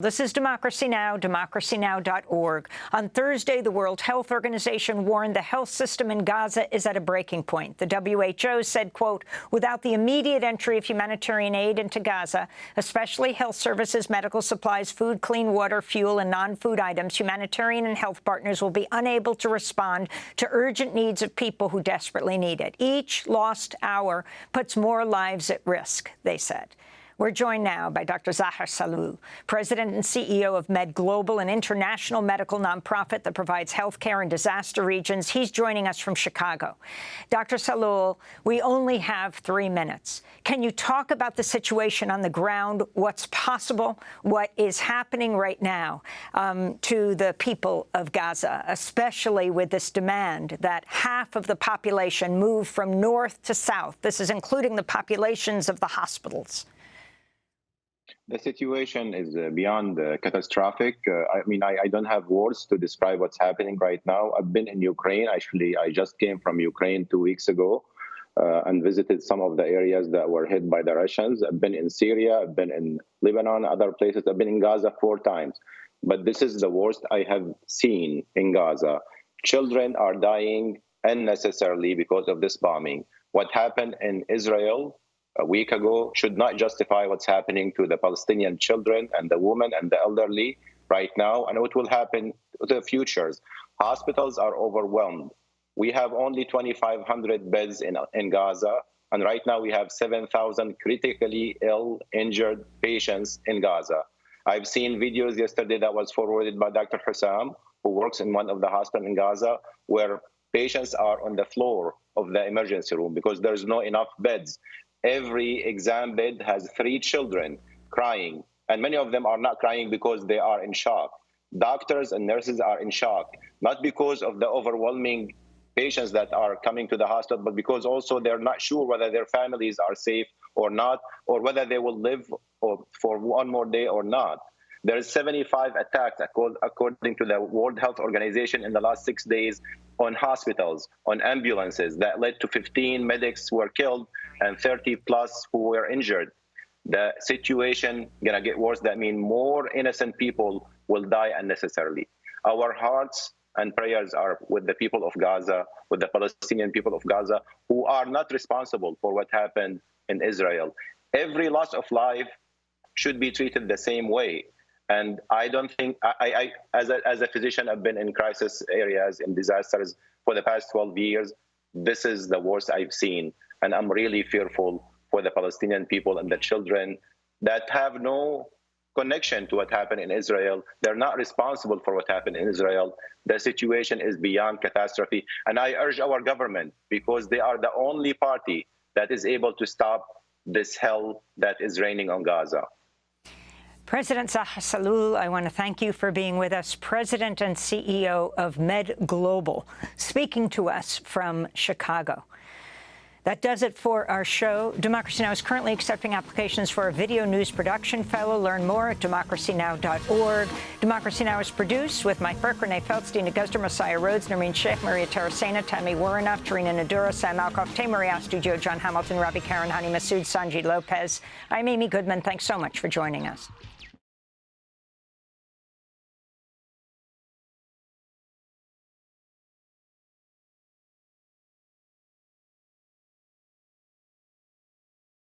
This is Democracy Now!, democracynow.org. On Thursday, the World Health Organization warned the health system in Gaza is at a breaking point. The WHO said, quote, without the immediate entry of humanitarian aid into Gaza, especially health services, medical supplies, food, clean water, fuel, and non-food items, humanitarian and health partners will be unable to respond to urgent needs of people who desperately need it. Each lost hour puts more lives at risk, they said. We're joined now by Dr. Zaher Sahloul, President and CEO of MedGlobal, an international medical nonprofit that provides health care in disaster regions. He's joining us from Chicago. Dr. Sahloul, we only have 3 minutes. Can you talk about the situation on the ground, what's possible, what is happening right now to the people of Gaza, especially with this demand that half of the population move from north to south? This is including the populations of the hospitals. The situation is beyond catastrophic. I don't have words to describe what's happening right now. I've been in Ukraine. Actually, I just came from Ukraine 2 weeks ago and visited some of the areas that were hit by the Russians. I've been in Syria. I've been in Lebanon, other places. I've been in Gaza 4 times. But this is the worst I have seen in Gaza. Children are dying unnecessarily because of this bombing. What happened in Israel a week ago should not justify what's happening to the Palestinian children and the women and the elderly right now, and what will happen to the futures. Hospitals are overwhelmed. We have only 2,500 beds in Gaza, and right now we have 7,000 critically ill, injured patients in Gaza. I've seen videos yesterday that was forwarded by Dr. Hussam, who works in one of the hospitals in Gaza, where patients are on the floor of the emergency room because there's not enough beds. Every exam bed has 3 children crying, and many of them are not crying because they are in shock. Doctors and nurses are in shock, not because of the overwhelming patients that are coming to the hospital, but because also they're not sure whether their families are safe or not, or whether they will live for one more day or not. There's 75 attacks, according to the World Health Organization, in the last 6 days on hospitals, on ambulances, that led to 15 medics who were killed and 30 plus who were injured. The situation gonna get worse. That means more innocent people will die unnecessarily. Our hearts and prayers are with the people of Gaza, with the Palestinian people of Gaza, who are not responsible for what happened in Israel. Every loss of life should be treated the same way. And I don't think, as a physician, I've been in crisis areas, in disasters for the past 12 years. This is the worst I've seen. And I'm really fearful for the Palestinian people and the children that have no connection to what happened in Israel. They're not responsible for what happened in Israel. The situation is beyond catastrophe. And I urge our government, because they are the only party that is able to stop this hell that is raining on Gaza. President Zaher Sahloul, I want to thank you for being with us, President and CEO of MedGlobal, speaking to us from Chicago. That does it for our show. Democracy Now! Is currently accepting applications for a video news production fellow. Learn more at democracynow.org. Democracy Now! Is produced with Mike Burke, Renee Feldstein, Augusta Messiah Rhodes, Noreen Sheikh, Maria Tarasena, Tammy Warrenoff, Tarina Nadura, Sam Alkoff, Tamer Studio, John Hamilton, Robbie Karen, Honey Massoud, Sanji Lopez. I'm Amy Goodman. Thanks so much for joining us.